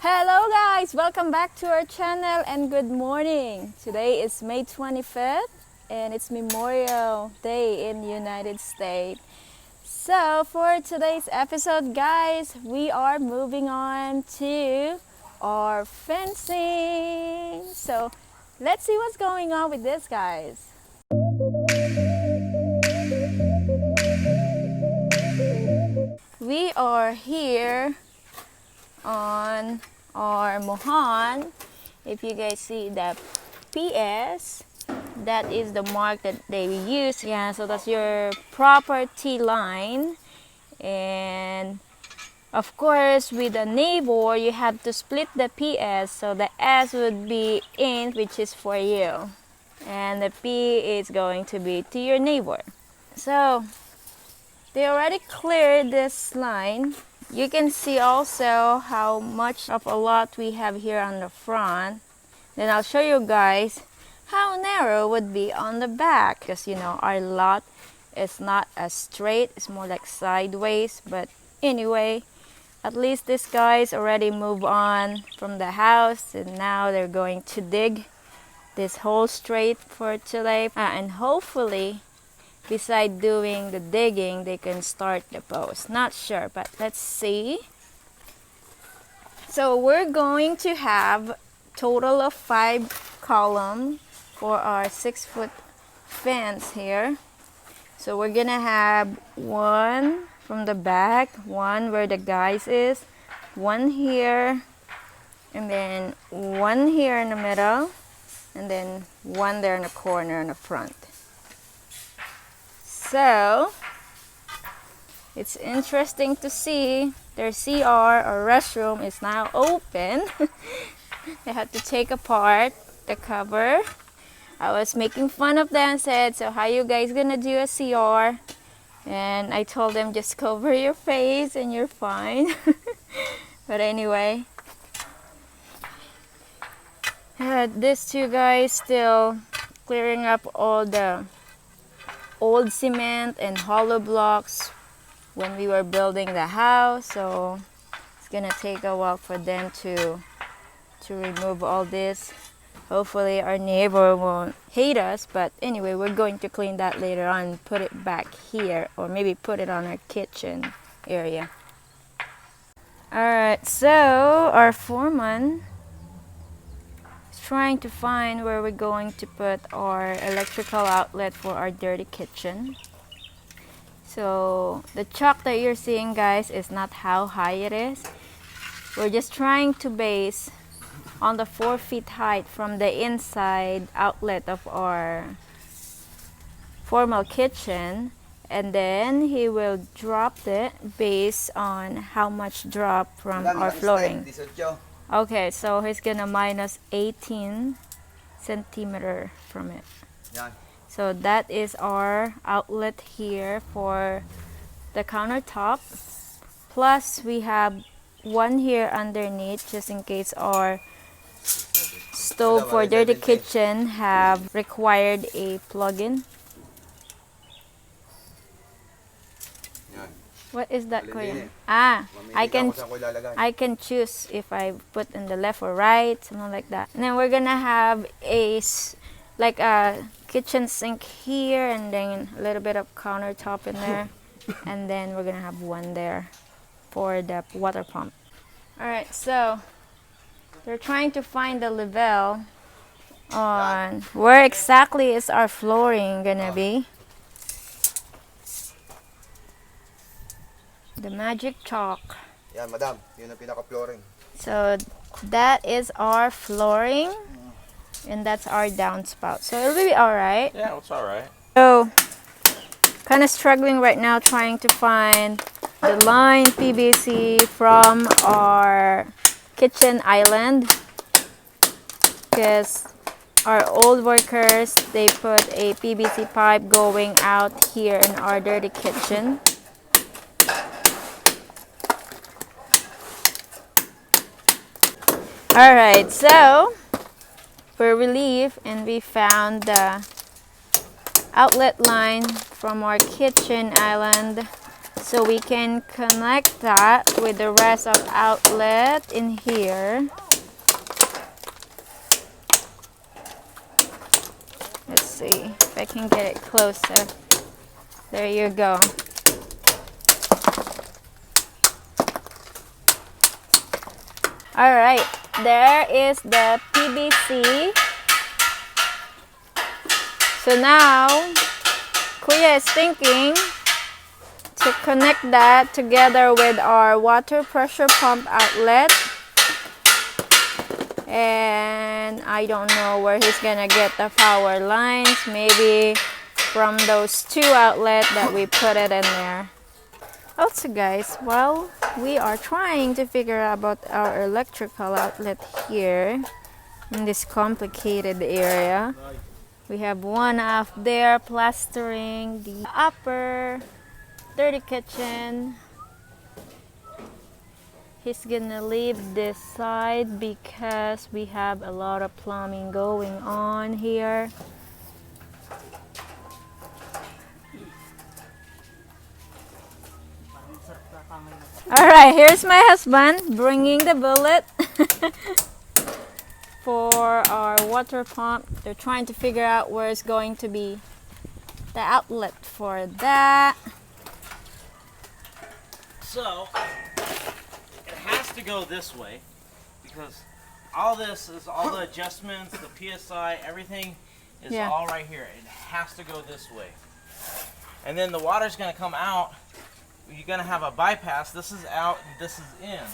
Hello guys, welcome back to our channel and good morning. Today is May 25th and it's Memorial Day in the United States. So for today's episode guys, we are moving on to our fencing. So let's see what's going on with this guys. We are here on our mohan. If you guys see the PS, that is the mark that they use. Yeah, so that's your property line. And of course with a neighbor you have to split the PS, so the S would be in, which is for you, and the P is going to be to your neighbor. So they already cleared this line. You can see also how much of a lot we have here on the front. Then I'll show you guys how narrow would be on the back, because you know our lot is not as straight, it's more like sideways. But anyway, at least these guys already moved on from the house and now they're going to dig this hole straight for today, and hopefully beside doing the digging they can start the post. Not sure, but let's see. So we're going to have total of 5 columns for our 6-foot fence here. So we're gonna have 1 from the back, 1 where the guys is, 1 here, and then 1 here in the middle, and then 1 there in the corner in the front. So it's interesting to see their CR or restroom is now open. They had to take apart the cover. I was making fun of them, said, so how you guys gonna do a CR? And I told them just cover your face and you're fine. But anyway, these 2 guys still clearing up all the old cement and hollow blocks when we were building the house. So it's gonna take a while for them to remove all this. Hopefully our neighbor won't hate us, but anyway, we're going to clean that later on and put it back here, or maybe put it on our kitchen area. Alright, so our foreman is trying to find where we're going to put our electrical outlet for our dirty kitchen. So the chalk that you're seeing guys is not how high it is. We're just trying to base on the 4 feet height from the inside outlet of our formal kitchen, and then he will drop it based on how much drop from our flooring. Okay, so he's gonna minus 18 centimeter from it. So that is our outlet here for the countertop. Plus we have 1 here underneath just in case our stove for dirty kitchen have required a plug-in. What is that, Kuya? I can choose if I put in the left or right, something like that. And then we're gonna have a kitchen sink here, and then a little bit of countertop in there, and then we're gonna have 1 there for the water pump. Alright, so they're trying to find the level on where exactly is our flooring gonna be. The magic chalk. Yeah, madam, yun ang pinaka-flooring. So that is our flooring, and that's our downspout. So it'll be alright. Yeah, it's alright. So kind of struggling right now trying to find the line PVC from our kitchen island, because our old workers, they put a PVC pipe going out here in our dirty kitchen. Alright, so we're relieved and we found the outlet line from our kitchen island. So we can connect that with the rest of outlet in here. Let's see if I can get it closer. There you go. Alright, there is the PVC. So now, Kuya is thinking to connect that together with our water pressure pump outlet. And I don't know where he's gonna get the power lines. Maybe from those two outlets that we put it in there. Also guys, while we are trying to figure out about our electrical outlet here in this complicated area, we have one off there plastering the upper dirty kitchen. He's gonna leave this side because we have a lot of plumbing going on here. Alright, here's my husband bringing the bullet for our water pump. They're trying to figure out where it's going to be the outlet for that. So, it has to go this way because all this is all the adjustments, the PSI, everything is all right here. It has to go this way. And then the water's going to come out. You're going to have a bypass. This is out and this is in.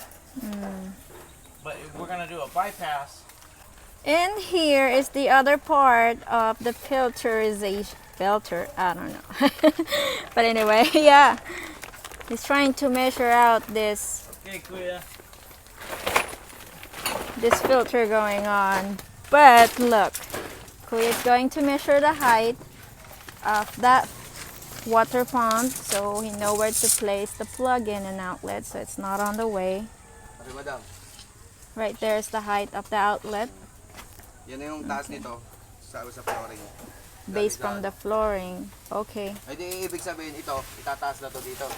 But if we're going to do a bypass. In here is the other part of the filterization. Filter, I don't know. But anyway, yeah. He's trying to measure out this this filter going on. But look, Kuya is going to measure the height of that water pump so he knows where to place the plug-in and outlet so it's not on the way. Okay, madam. Right there is the height of the outlet. Yan na yung taas nito sa flooring. Based from the flooring. Okay. Ay di ibig sabihin ito, itataas na to dito.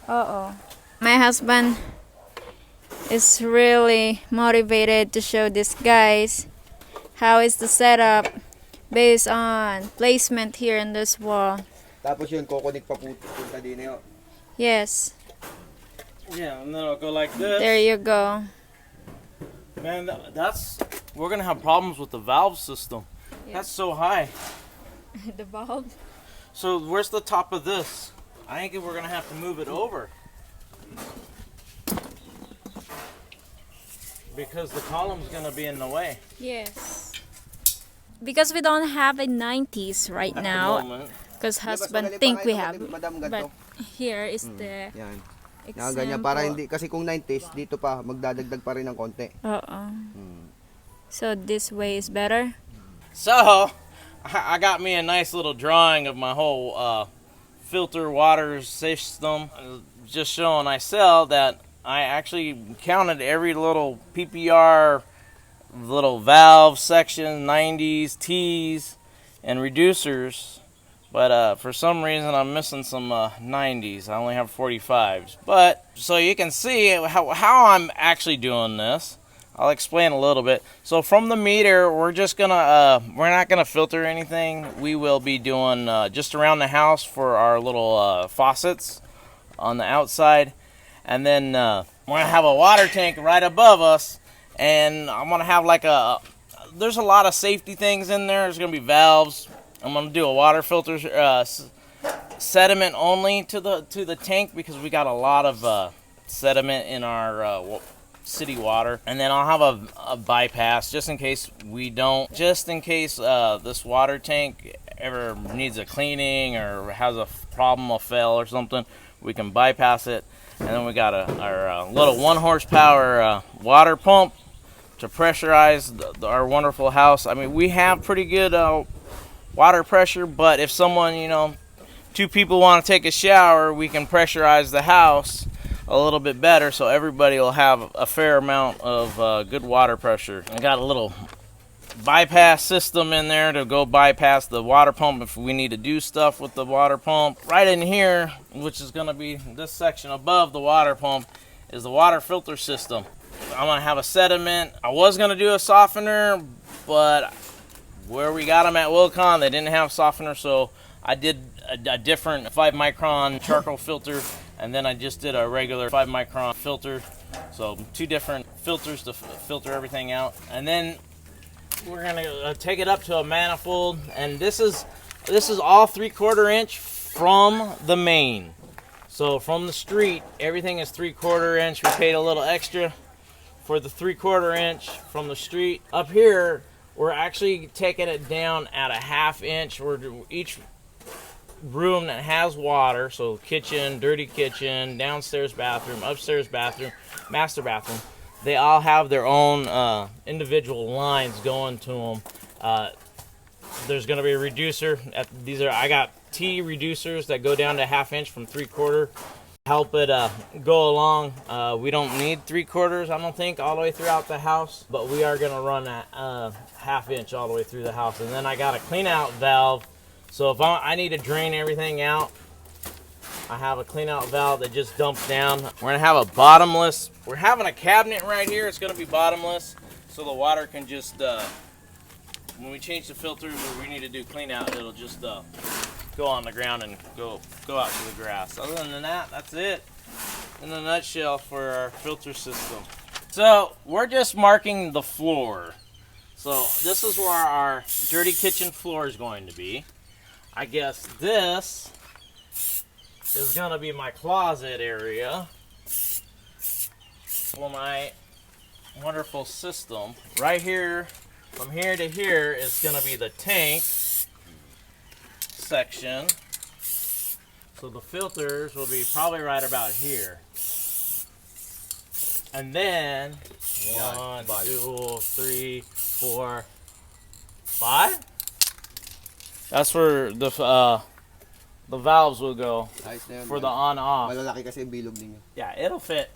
Uh-oh. My husband is really motivated to show these guys how is the setup based on placement here in this wall. Tapos yun, kukunik pa punta din yun. Yes. Yeah, and then it'll go like this. There you go. Man, we're going to have problems with the valve system. Yeah. That's so high. The bulb? So where's the top of this? I think we're going to have to move it over. Because the column's going to be in the way. Yes. Because we don't have a 90s right At now. the moment. Because husband think we have. But here is the Yan. example. Ganyan, para hindi, kasi kung 90s, dito pa, magdadagdag pa rin ng konti. So this way is better? So, I got me a nice little drawing of my whole filter water system. Just showing myself that I actually counted every little PPR, little valve section, 90s, T's, and reducers. But for some reason I'm missing some 90s. I only have 45s. But so you can see how I'm actually doing this. I'll explain a little bit. So from the meter, we're just gonna we're not gonna filter anything. We will be doing just around the house for our little faucets on the outside, and then we're gonna have a water tank right above us, and I'm gonna have like there's a lot of safety things in there. There's gonna be valves. I'm gonna do a water filter sediment only to the tank because we got a lot of sediment in our city water, and then I'll have a bypass just in case this water tank ever needs a cleaning or has a problem, a fail or something. We can bypass it, and then we got our little 1 horsepower water pump to pressurize our wonderful house. I mean, we have pretty good water pressure, but if someone, 2 people want to take a shower, we can pressurize the house a little bit better so everybody will have a fair amount of good water pressure. I got a little bypass system in there to go bypass the water pump if we need to do stuff with the water pump. Right in here, which is going to be this section above the water pump, is the water filter system. I'm going to have a sediment. I was going to do a softener, but where we got them at Wilcon, they didn't have softener, so I did a different 5 micron charcoal filter, and then I just did a regular 5 micron filter. So 2 different filters to filter everything out. And then we're gonna take it up to a manifold, and this is all 3/4 inch from the main. So from the street, everything is 3/4 inch. We paid a little extra for the 3/4 inch from the street. Up here, we're actually taking it down at a 1/2 inch. We're each room that has water, so kitchen, dirty kitchen, downstairs bathroom, upstairs bathroom, master bathroom, they all have their own individual lines going to them. There's going to be a reducer. I got T reducers that go down to 1/2 inch from 3/4. Help it go along. We don't need 3/4, I don't think, all the way throughout the house, but we are going to run that 1/2 inch all the way through the house. And then I got a clean out valve. So if I need to drain everything out, I have a clean out valve that just dumps down. We're gonna have a bottomless. We're having a cabinet right here. It's gonna be bottomless, so the water can just, when we change the filter, where we need to do clean out, it'll just go on the ground and go out to the grass. Other than that, that's it in a nutshell for our filter system. So we're just marking the floor. So this is where our dirty kitchen floor is going to be. I guess this is going to be my closet area for my wonderful system. Right here, from here to here, is going to be the tank section. So the filters will be probably right about here. And then 1, 2, 3, 4, 5. That's where the valves will go for the on-off. Malalaki kasi yung bilog ninyo. Yeah, it'll fit.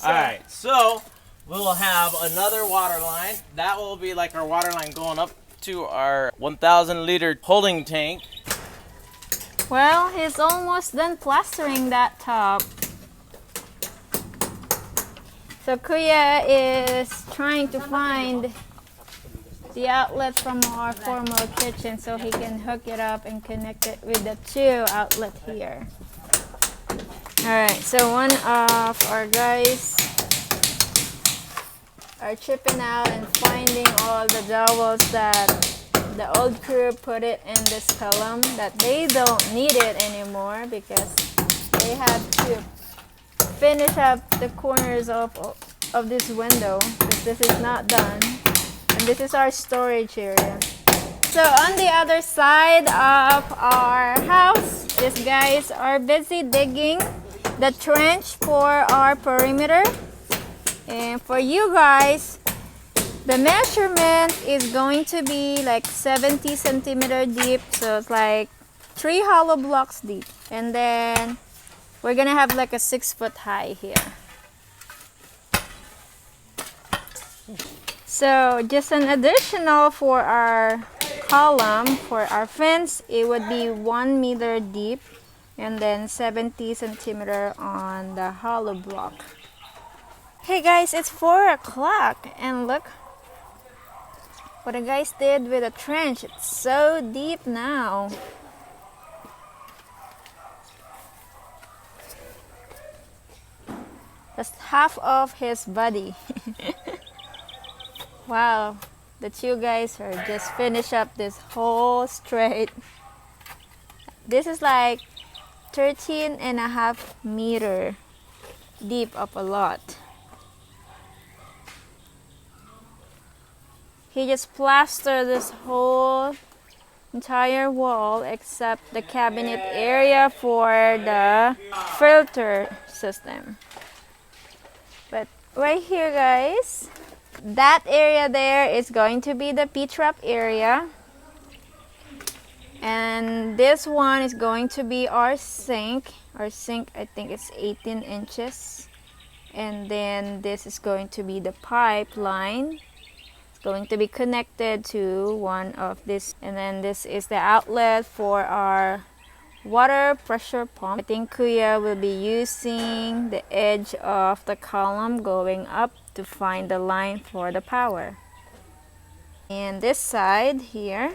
Alright, so we'll have another water line. That will be like our water line going up to our 1,000 liter holding tank. Well, he's almost done plastering that top. So Kuya is trying to find the outlet from our formal kitchen so he can hook it up and connect it with the 2 outlet here. Alright, so one of our guys are chipping out and finding all the dowels that the old crew put it in this column that they don't need it anymore because they had to finish up the corners of this window because this is not done. And this is our storage area. So on the other side of our house, these guys are busy digging the trench for our perimeter. And for you guys, the measurement is going to be like 70 centimeter deep. So it's like 3 hollow blocks deep. And then we're gonna have like a 6 foot high here. So just an additional for our column, for our fence, it would be 1 meter deep and then 70 centimeter on the hollow block. Hey guys, it's 4 o'clock and look what the guys did with the trench. It's so deep now. That's half of his body. Wow, the 2 guys are just finish up this whole straight. This is like 13.5 meter deep up a lot. He just plastered this whole entire wall except the cabinet area for the filter system. But right here guys, that area there is going to be the P-trap area. And this one is going to be our sink. Our sink, I think it's 18 inches. And then this is going to be the pipeline. going to be connected to one of this, and then this is the outlet for our water pressure pump. I think Kuya will be using the edge of the column going up to find the line for the power. And this side here,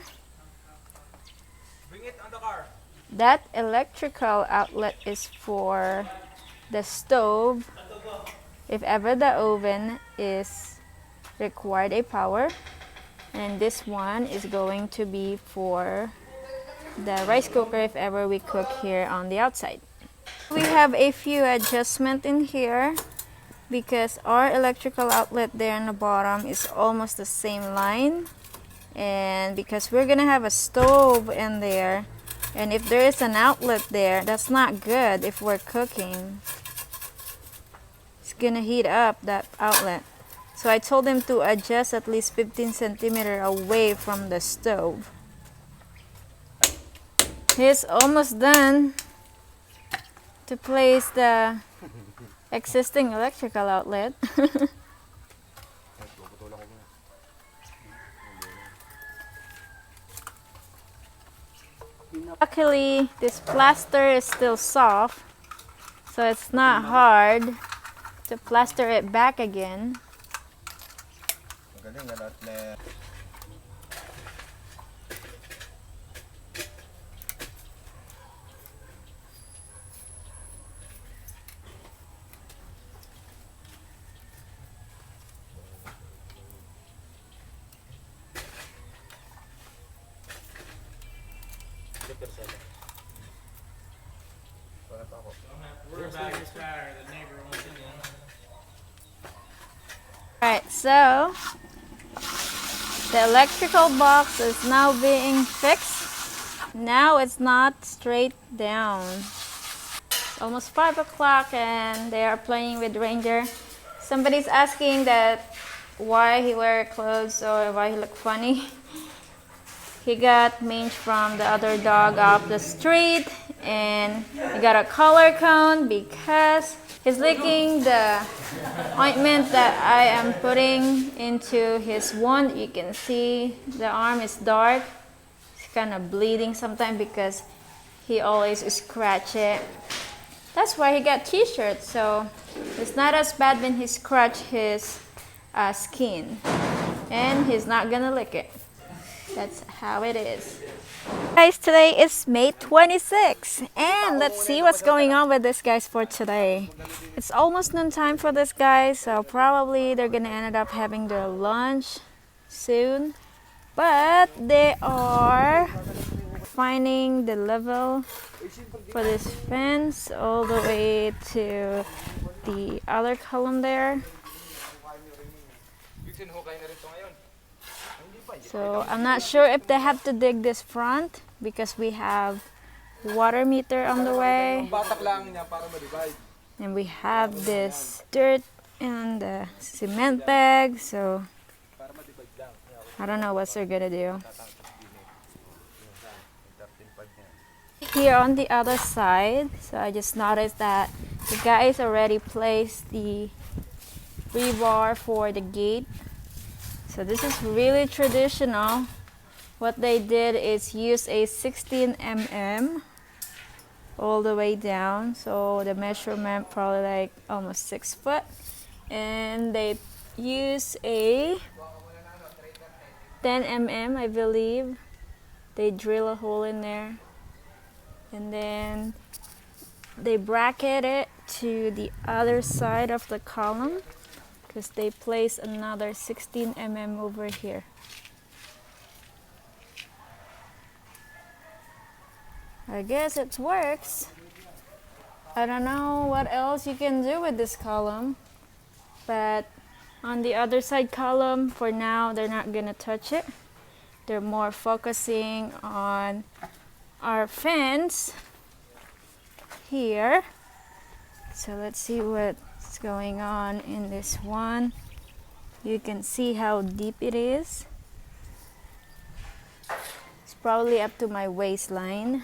Bring it on the car. that electrical outlet is for the stove if ever the oven is required a power, and this one is going to be for the rice cooker if ever we cook here on the outside. We have a few adjustments in here because our electrical outlet there in the bottom is almost the same line, and because we're gonna have a stove in there, and if there is an outlet there, that's not good if we're cooking. It's gonna heat up that outlet. So I told him to adjust at least 15 centimeters away from the stove. He's almost done to place the existing electrical outlet. Luckily, this plaster is still soft, so it's not hard to plaster it back again. Alright, so the electrical box is now being fixed. Now it's not straight down. It's almost 5 o'clock and they are playing with Ranger. Somebody's asking that why he wear clothes or why he look funny. He got mange from the other dog off the street, and he got a color cone because he's licking the ointment that I am putting into his wound. You can see the arm is dark. It's kind of bleeding sometimes because he always scratch it. That's why he got t-shirts, so it's not as bad when he scratch his skin, and he's not gonna lick it. That's how it is. Guys, today is May 26th, and let's see what's going on with this guys for today. It's almost noon time for this guys, so probably they're gonna end up having their lunch soon. But they are finding the level for this fence all the way to the other column there. So I'm not sure if they have to dig this front because we have water meter on the way, and we have this dirt and the cement bag, so I don't know what they're gonna do. Here on the other side, so I just noticed that the guys already placed the rebar for the gate. So this is really traditional. What they did is use a 16 mm all the way down. So the measurement probably like almost 6 foot. And they use a 10 mm, I believe. They drill a hole in there. And then they bracket it to the other side of the column, because they place another 16 mm over here. I guess it works. I don't know what else you can do with this column, but on the other side column, for now, they're not gonna touch it. They're more focusing on our fence here. So let's see what's going on in this one. You can see how deep it is. It's probably up to my waistline.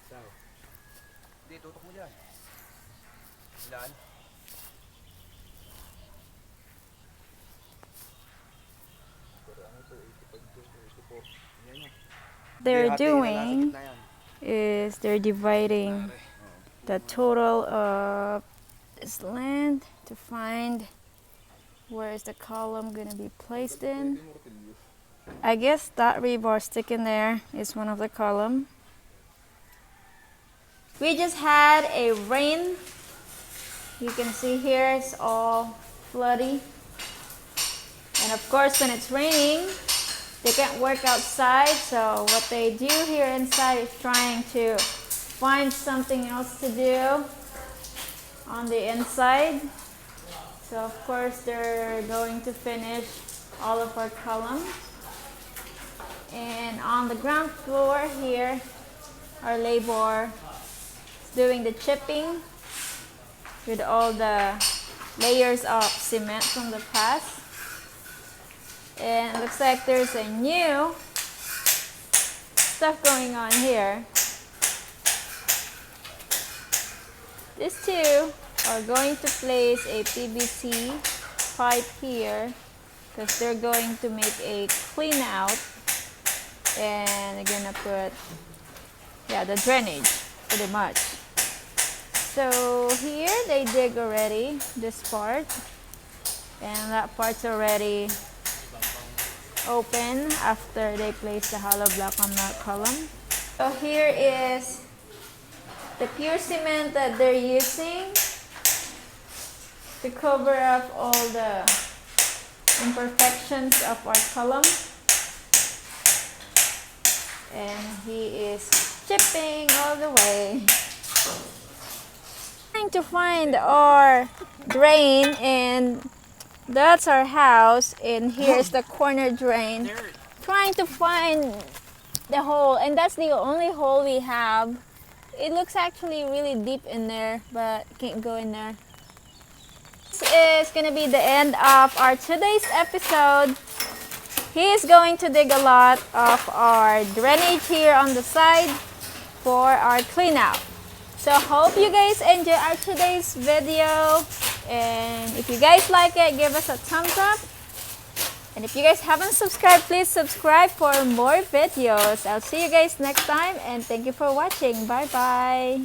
Hindi, tutok mo dyan. Ilan? They're Hati, nasa doing gitna yan. is they're dividing the total of this land to find where is the column gonna be placed in. I guess that rebar sticking there is one of the column. We just had a rain. You can see here it's all floody. And of course when it's raining, they can't work outside, so what they do here inside is trying to find something else to do on the inside. So of course they're going to finish all of our columns. And on the ground floor here, our labor is doing the chipping with all the layers of cement from the past. And it looks like there's a new stuff going on here. These two are going to place a PVC pipe here because they're going to make a clean out, and they're gonna put the drainage pretty much. So here they dig already this part, and that part's already open after they place the hollow block on that column. So here is the pure cement that they're using to cover up all the imperfections of our column. And he is chipping all the way. Trying to find our drain, and that's our house, and here's the corner drain. Trying to find the hole, and that's the only hole we have. It looks actually really deep in there, but can't go in there. This is gonna be the end of our today's episode. He is going to dig a lot of our drainage here on the side for our clean out. So hope you guys enjoy our today's video, and if you guys like it, give us a thumbs up. And if you guys haven't subscribed, please subscribe for more videos. I'll see you guys next time, and thank you for watching. Bye bye.